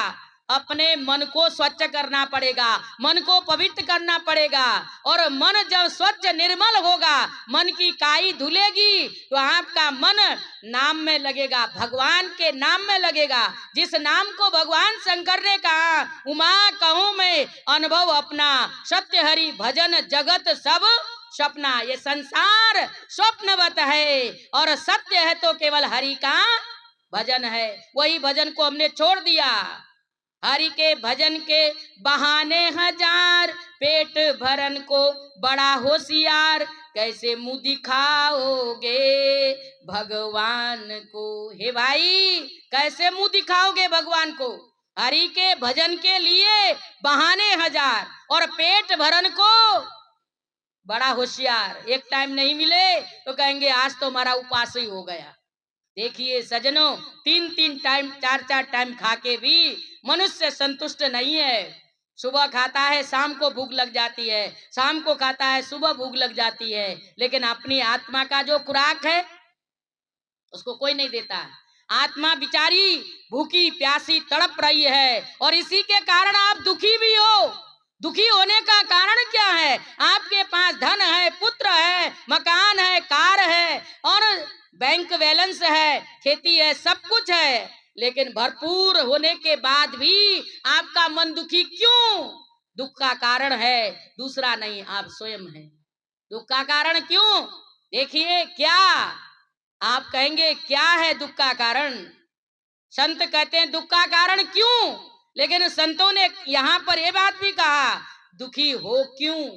अपने मन को स्वच्छ करना पड़ेगा, मन को पवित्र करना पड़ेगा। और मन जब स्वच्छ निर्मल होगा, मन की काई धुलेगी, तो आपका मन नाम में लगेगा, भगवान के नाम में लगेगा। जिस नाम को भगवान शंकर ने कहा, उमा कहूं मैं अनुभव अपना, सत्य हरि भजन जगत सब सपना। ये संसार स्वप्नवत है और सत्य है तो केवल हरि का भजन है। वही भजन को हमने छोड़ दिया। हरि के भजन के बहाने हजार, पेट भरन को बड़ा होशियार, कैसे मुंह दिखाओगे भगवान को। हे भाई, कैसे मुंह दिखाओगे भगवान को? हरि के भजन के लिए बहाने हजार और पेट भरन को बड़ा होशियार। एक टाइम नहीं मिले तो कहेंगे आज तो हमारा उपवास ही हो गया। देखिए सजनों, 3-3 टाइम 4-4 टाइम खा के भी मनुष्य संतुष्ट नहीं है। सुबह खाता है, शाम को भूख लग जाती है, शाम को खाता है, सुबह भूख लग जाती है, लेकिन अपनी आत्मा का जो खुराक है उसको कोई नहीं देता। आत्मा बिचारी भूखी प्यासी तड़प रही है और इसी के कारण आप दुखी भी हो। दुखी होने का कारण क्या है? आपके पास धन है, पुत्र है, मकान है, कार है और बैंक बैलेंस है, खेती है, सब कुछ है, लेकिन भरपूर होने के बाद भी आपका मन दुखी क्यों? दुख का कारण है दूसरा नहीं, आप स्वयं हैं। दुख का कारण क्यों? देखिए क्या आप कहेंगे, क्या है दुख का कारण? संत कहते हैं दुख का कारण क्यों, लेकिन संतों ने यहाँ पर यह बात भी कहा, दुखी हो क्यों?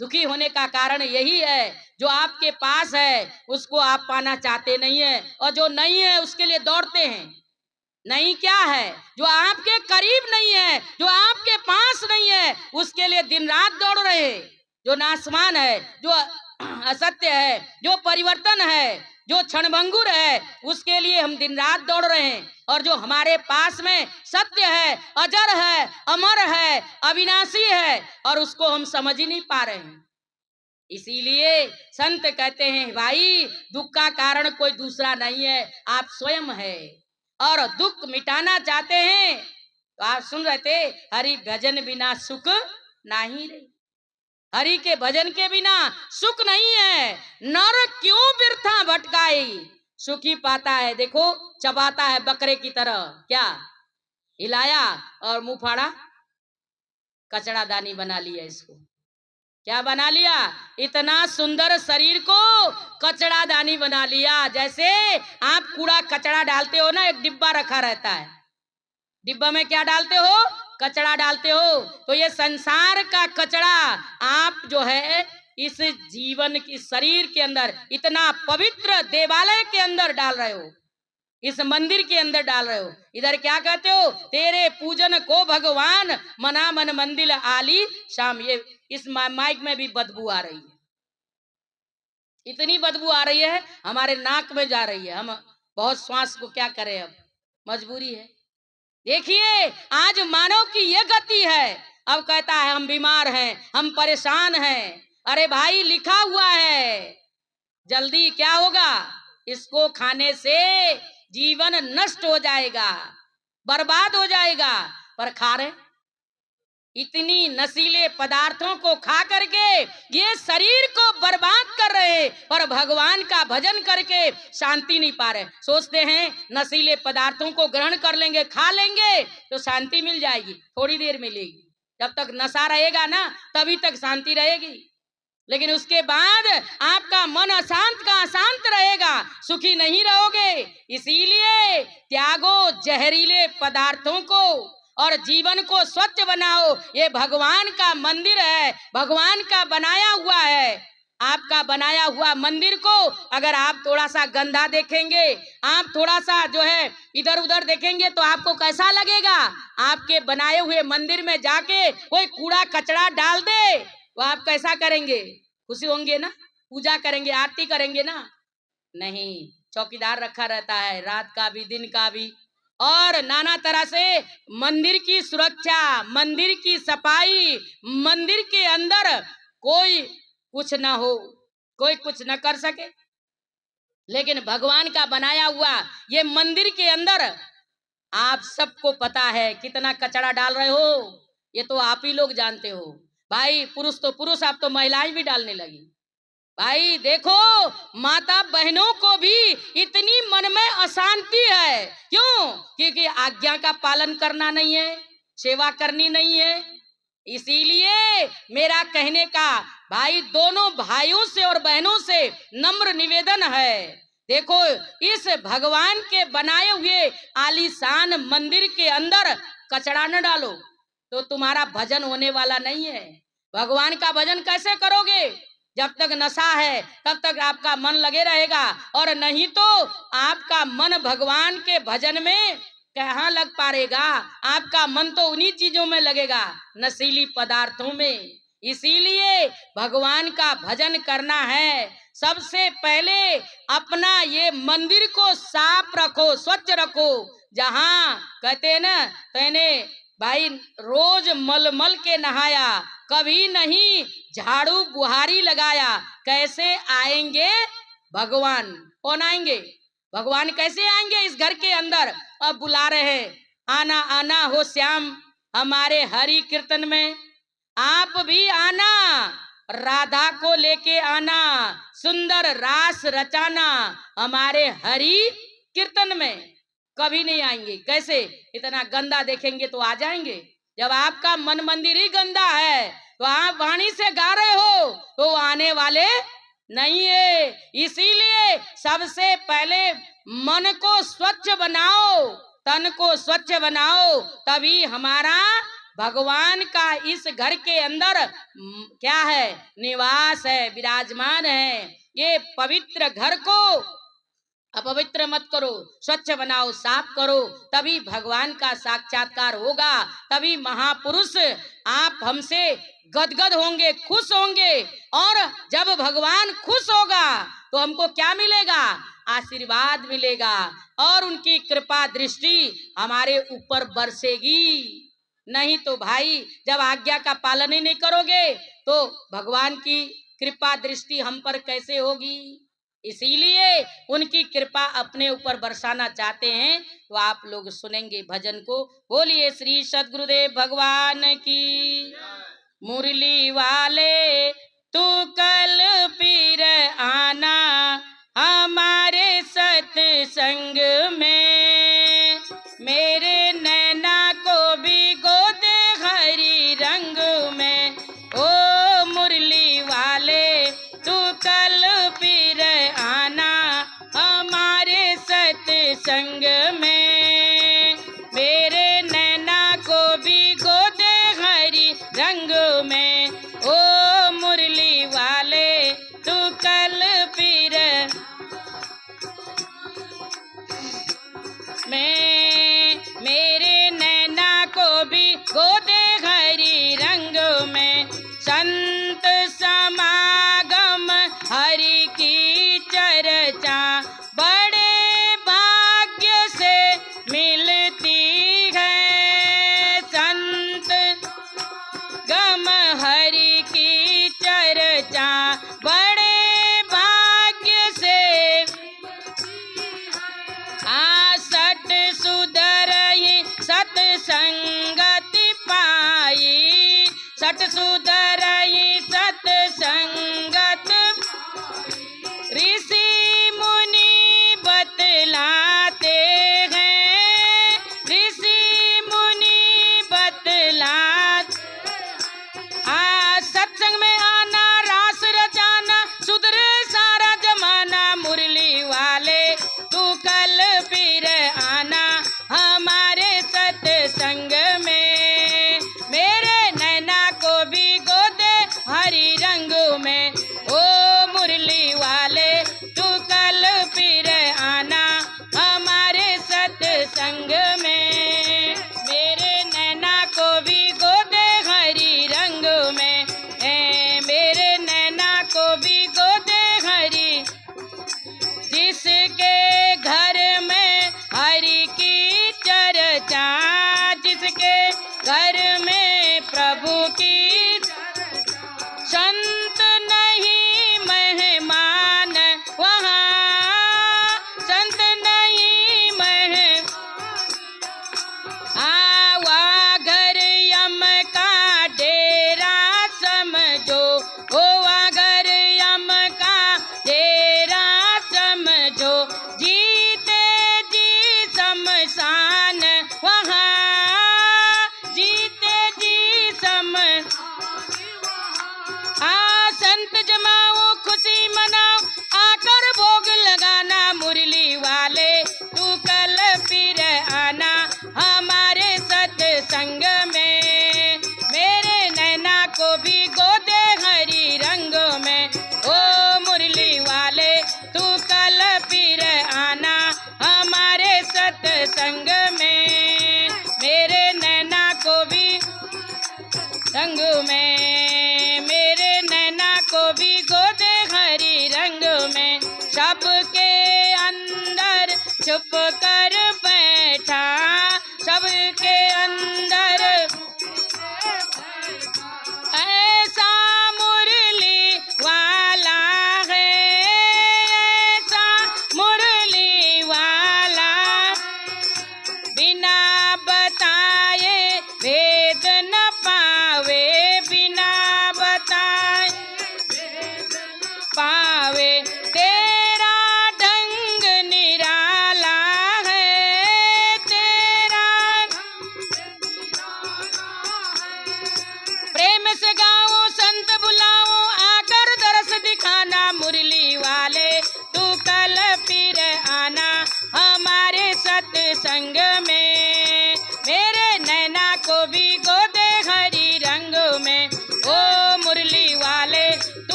दुखी होने का कारण यही है, जो आपके पास है उसको आप पाना चाहते नहीं है, और जो नहीं है उसके लिए दौड़ते हैं। नहीं क्या है? जो आपके करीब नहीं है, जो आपके पास नहीं है, उसके लिए दिन रात दौड़ रहे हैं। जो नासमान है, जो असत्य है, जो परिवर्तन है, जो क्षणभंगुर है, उसके लिए हम दिन रात दौड़ रहे हैं। और जो हमारे पास में सत्य है, अजर है, अमर है, अविनाशी है, और उसको हम समझ ही नहीं पा रहे हैं। इसीलिए संत कहते हैं भाई, दुख का कारण कोई दूसरा नहीं है, आप स्वयं है। और दुख मिटाना चाहते हैं तो आप सुन रहे थे, हरि भजन बिना सुख नहीं रही। हरि के भजन के बिना सुख नहीं है। नर क्यों बिरथा भटकाई, सुखी पाता है। देखो चबाता है बकरे की तरह, क्या हिलाया और मुंह फाड़ा, कचड़ा दानी बना लिया। इसको क्या बना लिया? इतना सुंदर शरीर को कचड़ा दानी बना लिया। जैसे आप कूड़ा कचड़ा डालते हो ना, एक डिब्बा रखा रहता है, डिब्बा में क्या डालते हो? कचड़ा डालते हो। तो ये संसार का कचड़ा आप जो है इस जीवन की शरीर के अंदर, इतना पवित्र देवालय के अंदर डाल रहे हो, इस मंदिर के अंदर डाल रहे हो। इधर क्या कहते हो? तेरे पूजन को भगवान मना मन मंदिर आली शाम। ये इस माइक में भी बदबू आ रही है, इतनी बदबू आ रही है, हमारे नाक में जा रही है। हम बहुत श्वास को क्या करें, अब मजबूरी है। देखिए आज मानव की ये गति है, अब कहता है हम बीमार हैं, हम परेशान हैं। अरे भाई लिखा हुआ है, जल्दी क्या होगा? इसको खाने से जीवन नष्ट हो जाएगा, बर्बाद हो जाएगा, पर खा रहे। इतनी नशीले पदार्थों को खा करके ये शरीर को बर्बाद कर रहे, पर भगवान का भजन करके शांति नहीं पा रहे। सोचते हैं नशीले पदार्थों को ग्रहण कर लेंगे, खा लेंगे तो शांति मिल जाएगी, थोड़ी देर मिलेगी। जब तक नशा रहेगा ना तभी तक शांति रहेगी, लेकिन उसके बाद आपका मन अशांत का अशांत रहेगा, सुखी नहीं रहोगे। इसीलिए त्यागो जहरीले पदार्थों को और जीवन को स्वच्छ बनाओ। ये भगवान का मंदिर है, भगवान का बनाया हुआ है। आपका बनाया हुआ मंदिर को अगर आप थोड़ा सा गंदा देखेंगे, आप थोड़ा सा जो है इधर उधर देखेंगे तो आपको कैसा लगेगा? आपके बनाए हुए मंदिर में जाके कोई कूड़ा कचरा डाल दे तो आप कैसा करेंगे? खुशी होंगे ना? पूजा करेंगे, आरती करेंगे ना? नहीं, चौकीदार रखा रहता है, रात का भी दिन का भी। और नाना तरह से मंदिर की सुरक्षा, मंदिर की सफाई, मंदिर के अंदर कोई कुछ ना हो, कोई कुछ न कर सके। लेकिन भगवान का बनाया हुआ ये मंदिर के अंदर आप सबको पता है कितना कचरा डाल रहे हो, ये तो आप ही लोग जानते हो। भाई पुरुष तो पुरुष, आप तो महिलाएं भी डालने लगी। भाई देखो, माता बहनों को भी इतनी मन में अशांति है, क्यों? क्योंकि आज्ञा का पालन करना नहीं है, सेवा करनी नहीं है। इसीलिए मेरा कहने का भाई दोनों भाइयों से और बहनों से नम्र निवेदन है, देखो इस भगवान के बनाए हुए आलीशान मंदिर के अंदर कचरा न डालो, तो तुम्हारा भजन होने वाला नहीं है। भगवान का भजन कैसे करोगे? जब तक नशा है तब तक आपका मन लगे रहेगा, और नहीं तो आपका मन भगवान के भजन में कहाँ लग पाएगा? आपका मन तो उन्हीं चीजों में लगेगा, नशीली पदार्थों में। इसीलिए भगवान का भजन करना है, सबसे पहले अपना ये मंदिर को साफ रखो, स्वच्छ रखो। जहाँ कहते हैं ना, मैंने भाई रोज मलमल के नहाया, कभी नहीं झाड़ू बुहारी लगाया, कैसे आएंगे भगवान? कौन आएंगे? भगवान कैसे आएंगे इस घर के अंदर? अब बुला रहे हैं, आना आना हो श्याम हमारे हरि कीर्तन में, आप भी आना, राधा को लेके आना, सुंदर रास रचाना हमारे हरि कीर्तन में। कभी नहीं आएंगे। कैसे? इतना गंदा देखेंगे तो आ जाएंगे? जब आपका मन मंदिर ही गंदा है तो आप वाणी से गा रहे हो तो आने वाले नहीं है। इसीलिए सबसे पहले मन को स्वच्छ बनाओ, तन को स्वच्छ बनाओ, तभी हमारा भगवान का इस घर के अंदर क्या है? निवास है, विराजमान है। ये पवित्र घर को अपवित्र मत करो, स्वच्छ बनाओ, साफ करो, तभी भगवान का साक्षात्कार होगा, तभी महापुरुष आप हमसे गदगद होंगे, खुश होंगे। और जब भगवान खुश होगा तो हमको क्या मिलेगा? आशीर्वाद मिलेगा, और उनकी कृपा दृष्टि हमारे ऊपर बरसेगी। नहीं तो भाई जब आज्ञा का पालन ही नहीं करोगे तो भगवान की कृपा दृष्टि हम पर कैसे होगी? इसीलिए उनकी कृपा अपने ऊपर बरसाना चाहते हैं तो आप लोग सुनेंगे भजन को। बोलिए श्री सद्गुरुदेव भगवान की। मुरली वाले तू कल फिर आना हमारे सत्संग में, मेरे नैना को भी गोदे हरी रंग में। ओ मुरली वाले तू कल फिर आना हमारे सत्संग में, मेरे नैना को भी गोदे हरी रंग में। ओ मुरली वाले तू कल फिर मेरे नैना को भी गोदे हरी रंग में। संत समागम हरि की चर्चा बड़े भाग्य से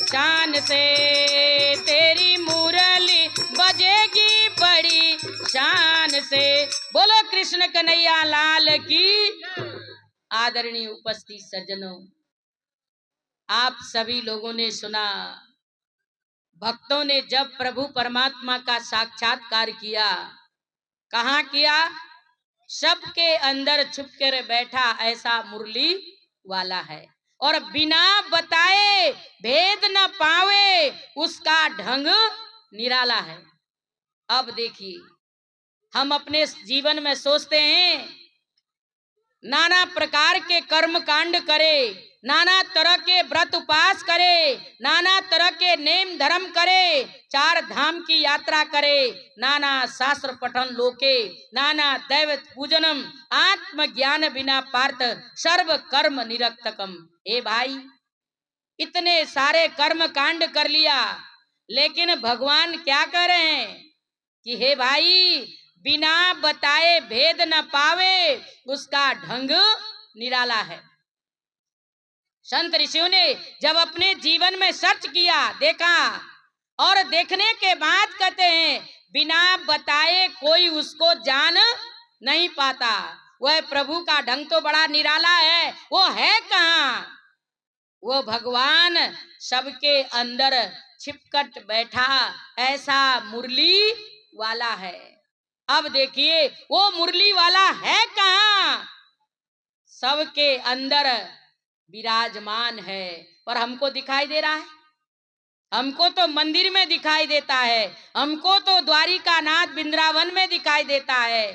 शान से, तेरी मुरली बजेगी बड़ी शान से। बोलो कृष्ण कन्हैया लाल की। आदरणीय उपस्थित सज्जनों, आप सभी लोगों ने सुना, भक्तों ने जब प्रभु परमात्मा का साक्षात्कार किया, कहाँ किया? सबके अंदर छुप कर बैठा ऐसा मुरली वाला है, और बिना बताए भेद न पावे उसका ढंग निराला है। अब देखिए, हम अपने जीवन में सोचते हैं नाना प्रकार के कर्म कांड करे, नाना तरह के व्रत उपास करे, नाना तरह के नेम धर्म करे, 4 धाम की यात्रा करे, नाना शास्त्र पठन लोके, नाना दैवत पूजनम, आत्मज्ञान बिना पार्थ सर्व कर्म निरर्थकम। ए भाई, इतने सारे कर्म कांड कर लिया, लेकिन भगवान क्या कह रहे हैं कि हे भाई, बिना बताए भेद न पावे उसका ढंग निराला है। संत ऋषियों ने जब अपने जीवन में सर्च किया, देखा, और देखने के बाद कहते हैं बिना बताए कोई उसको जान नहीं पाता। वह प्रभु का ढंग तो बड़ा निराला है, वो है कहाँ? वो भगवान सबके अंदर छिपकट बैठा ऐसा मुरली वाला है। अब देखिए, वो मुरली वाला है कहाँ? सबके अंदर विराजमान है, पर हमको दिखाई दे रहा है? हमको तो मंदिर में दिखाई देता है, हमको तो द्वारिका नाथ वृंदावन में दिखाई देता है,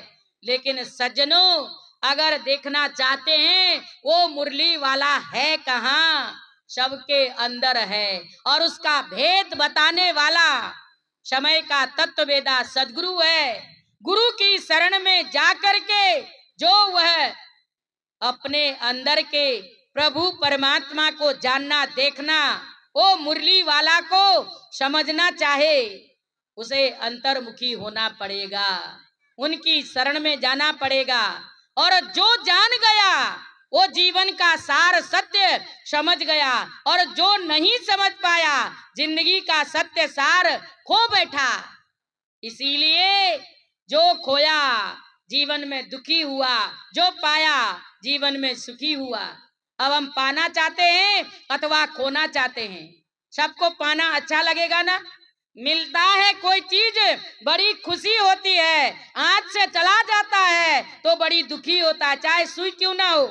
लेकिन सज्जनों, अगर देखना चाहते हैं वो मुरली वाला है कहाँ? सबके अंदर है, और उसका भेद बताने वाला समय का तत्ववेदा सद्गुरु है। गुरु की शरण में जाकर के जो वह अपने अंदर के प्रभु परमात्मा को जानना, देखना, वो मुरली वाला को समझना चाहे, उसे अंतर्मुखी होना पड़ेगा, उनकी शरण में जाना पड़ेगा। और जो जान गया वो जीवन का सार सत्य समझ गया, और जो नहीं समझ पाया जिंदगी का सत्य सार खो बैठा। इसीलिए जो खोया जीवन में दुखी हुआ, जो पाया जीवन में सुखी हुआ। अब हम पाना चाहते हैं अथवा खोना चाहते हैं? सबको पाना अच्छा लगेगा ना? मिलता है कोई चीज बड़ी खुशी होती है, हाथ से चला जाता है तो बड़ी दुखी होता है, चाहे सुई क्यों ना हो।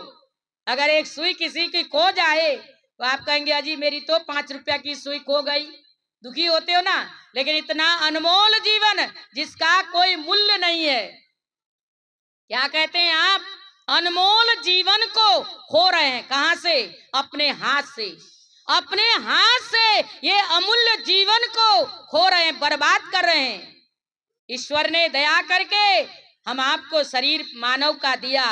अगर एक सुई किसी की खो जाए तो आप कहेंगे अजी मेरी तो 5 रुपया की सुई खो गई, दुखी होते हो ना। लेकिन इतना अनमोल जीवन जिसका कोई मूल्य नहीं है, क्या कहते हैं आप? अनमोल जीवन को खो रहे हैं। कहां से? अपने हाथ से। अपने हाथ से ये अमूल्य जीवन को खो रहे हैं, बर्बाद कर रहे हैं। ईश्वर ने दया करके हम आपको शरीर मानव का दिया,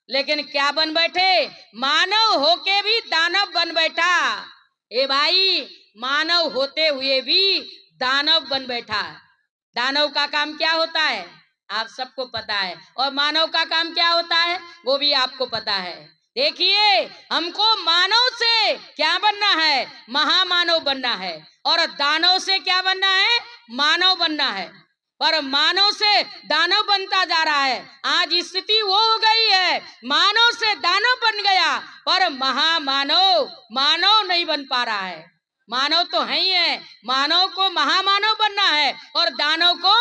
लेकिन क्या बन बैठे? मानव होके भी दानव बन बैठा। ए भाई, मानव होते हुए भी दानव बन बैठा। दानव का काम क्या होता है आप सबको पता है, और मानव का काम क्या होता है वो भी आपको पता है। देखिए, हमको मानव से क्या बनना है? महामानव बनना है। और दानव से क्या बनना है? मानव बनना है। पर मानव से दानव बनता जा रहा है। आज स्थिति वो हो गई है, मानव से दानव बन गया, पर महामानव मानव नहीं बन पा रहा है। मानव तो है ही है, मानव को महामानव बनना है और दानव को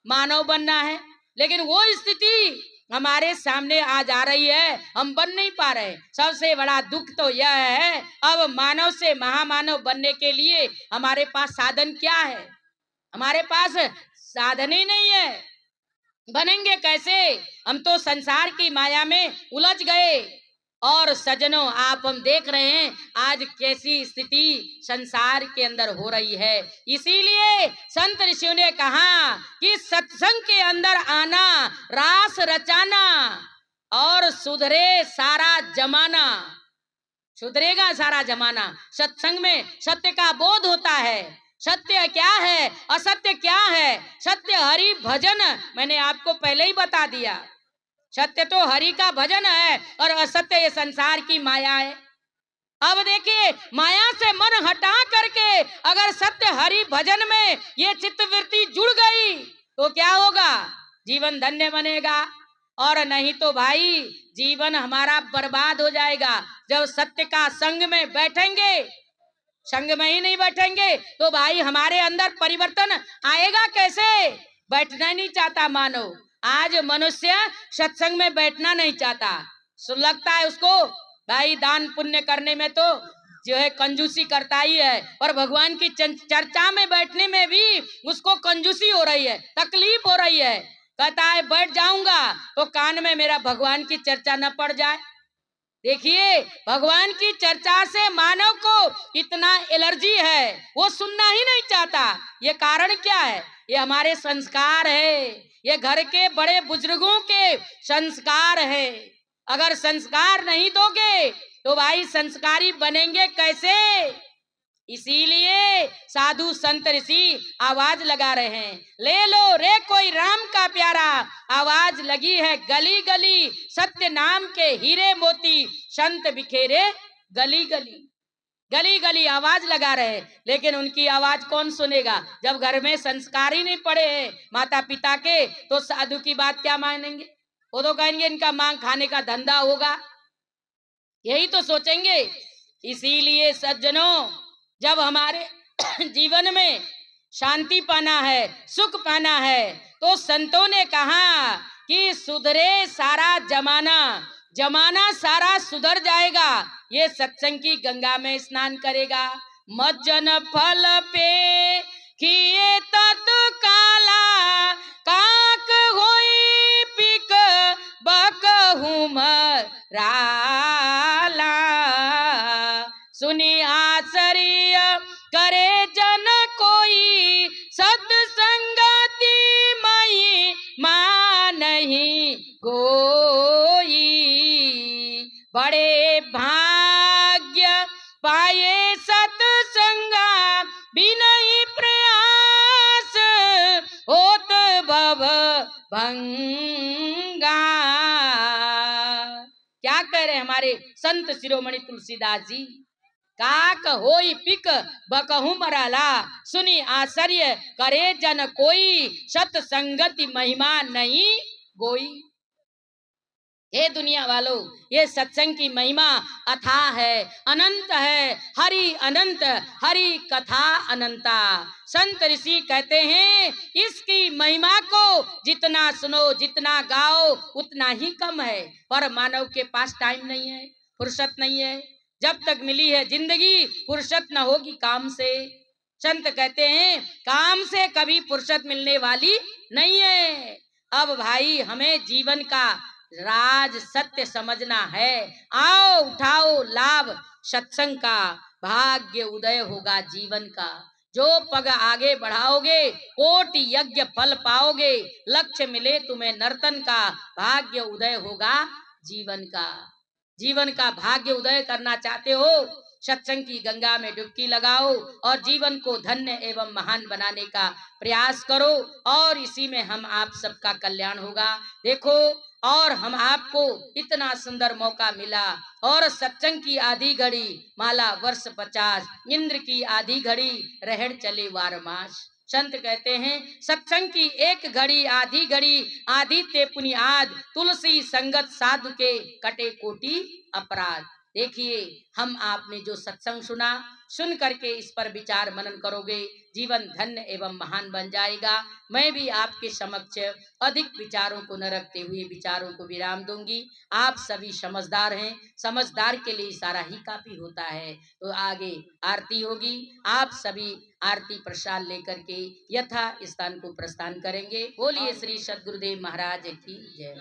मानव बनना है, लेकिन वो स्थिति हमारे सामने आ जा रही है, हम बन नहीं पा रहे। सबसे बड़ा दुख तो यह है, अब मानव से महामानव बनने के लिए हमारे पास साधन क्या है? हमारे पास साधन ही नहीं है। बनेंगे कैसे? हम तो संसार की माया में उलझ गए। और सज्जनों, आप हम देख रहे हैं आज कैसी स्थिति संसार के अंदर हो रही है। इसीलिए संत ऋषियों ने कहा कि सत्संग के अंदर आना, रास रचाना, और सुधरे सारा जमाना। सुधरेगा सारा जमाना। सत्संग में सत्य का बोध होता है। सत्य क्या है, असत्य क्या है? सत्य हरि भजन, मैंने आपको पहले ही बता दिया। सत्य तो हरि का भजन है, और असत्य ये संसार की माया है। अब देखिए, माया से मन हटा करके अगर सत्य हरि भजन में ये चित्तवृत्ति जुड़ गई तो क्या होगा? जीवन धन्य बनेगा, और नहीं तो भाई जीवन हमारा बर्बाद हो जाएगा। जब सत्य का संग में बैठेंगे, संग में ही नहीं बैठेंगे तो भाई हमारे अंदर परिवर्तन आएगा कैसे? बैठना नहीं चाहता मानव। आज मनुष्य सत्संग में बैठना नहीं चाहता। सुन लगता है उसको भाई दान पुण्य करने में तो जो है कंजूसी करता ही है, और भगवान की चर्चा में बैठने में भी उसको कंजूसी हो रही है, तकलीफ हो रही है। कहता है बैठ जाऊंगा तो कान में मेरा भगवान की चर्चा न पड़ जाए। देखिए भगवान की चर्चा से मानव को इतना एलर्जी है, वो सुनना ही नहीं चाहता। ये कारण क्या है? ये हमारे संस्कार है, ये घर के बड़े बुजुर्गों के संस्कार है। अगर संस्कार नहीं दोगे तो भाई संस्कारी बनेंगे कैसे? इसीलिए साधु संत ऋषि आवाज लगा रहे हैं, ले लो रे कोई राम का प्यारा, आवाज लगी है गली गली, सत्य नाम के हीरे मोती, संत बिखेरे गली गली। गली गली आवाज लगा रहे, लेकिन उनकी आवाज कौन सुनेगा? जब घर में संस्कार ही नहीं पड़े हैं माता पिता के, तो साधु की बात क्या मानेंगे? वो तो कहेंगे इनका मांग खाने का धंधा होगा, यही तो सोचेंगे। इसीलिए सज्जनों, जब हमारे जीवन में शांति पाना है, सुख पाना है, तो संतों ने कहा कि सुधरे सारा जमाना, जमाना सारा सुधर जाएगा ये सत्संग की गंगा में स्नान करेगा। मज्जन फल पे किए तत्काला, काक होई पिक बकहुम राला, सुनी आश्चर्य करे जन कोई, सत्संगति मई मां नहीं कोई, बड़े भाग्य पाए सत्संगा, बिनहि प्रयास होत भव भंगा। क्या कह रहे हमारे संत शिरोमणि तुलसीदास जी? काक होई पिक बकहु मराला, सुनी आश्चर्य करे जन कोई, सत्संगति महिमा नहीं गोई। हे दुनिया वालों, ये सत्संग की महिमा अथाह है, अनंत है। हरि अनंत, हरि कथा अनंता। संत ऋषि कहते हैं इसकी महिमा को जितना सुनो, जितना गाओ उतना ही कम है। पर मानव के पास टाइम नहीं है, फुर्सत नहीं है। जब तक मिली है जिंदगी, फुर्सत न होगी काम से। संत कहते हैं काम से कभी फुर्सत मिलने वाली नहीं है। अब भाई हमें जीवन का राज सत्य समझना है। आओ उठाओ लाभ सत्संग का, भाग्य उदय होगा जीवन का। जो पग आगे बढ़ाओगे कोटि यज्ञ फल पाओगे, लक्ष्य मिले तुम्हें नर्तन का, भाग्य उदय होगा जीवन का। जीवन का भाग्य उदय करना चाहते हो, सत्संग की गंगा में डुबकी लगाओ और जीवन को धन्य एवं महान बनाने का प्रयास करो, और इसी में हम आप सबका कल्याण होगा। देखो, और हम आपको इतना सुंदर मौका मिला, और सत्संग की आधी घड़ी माला वर्ष 50, इंद्र की आधी घड़ी रहड़ चले 12 मास। संत कहते हैं सत्संग की एक घड़ी आधी घड़ी, आधी ते पुनियाद, तुलसी संगत साधु के कटे कोटि अपराध। देखिए हम आपने जो सत्संग सुना, सुन करके इस पर विचार मनन करोगे, जीवन धन्य एवं महान बन जाएगा। मैं भी आपके समक्ष अधिक विचारों को न रखते हुए विचारों को विराम दूंगी। आप सभी समझदार हैं, समझदार के लिए इशारा ही काफी होता है। तो आगे आरती होगी, आप सभी आरती प्रसाद लेकर के यथा स्थान को प्रस्थान करेंगे। बोलिए श्री सद्गुरुदेव महाराज की जय।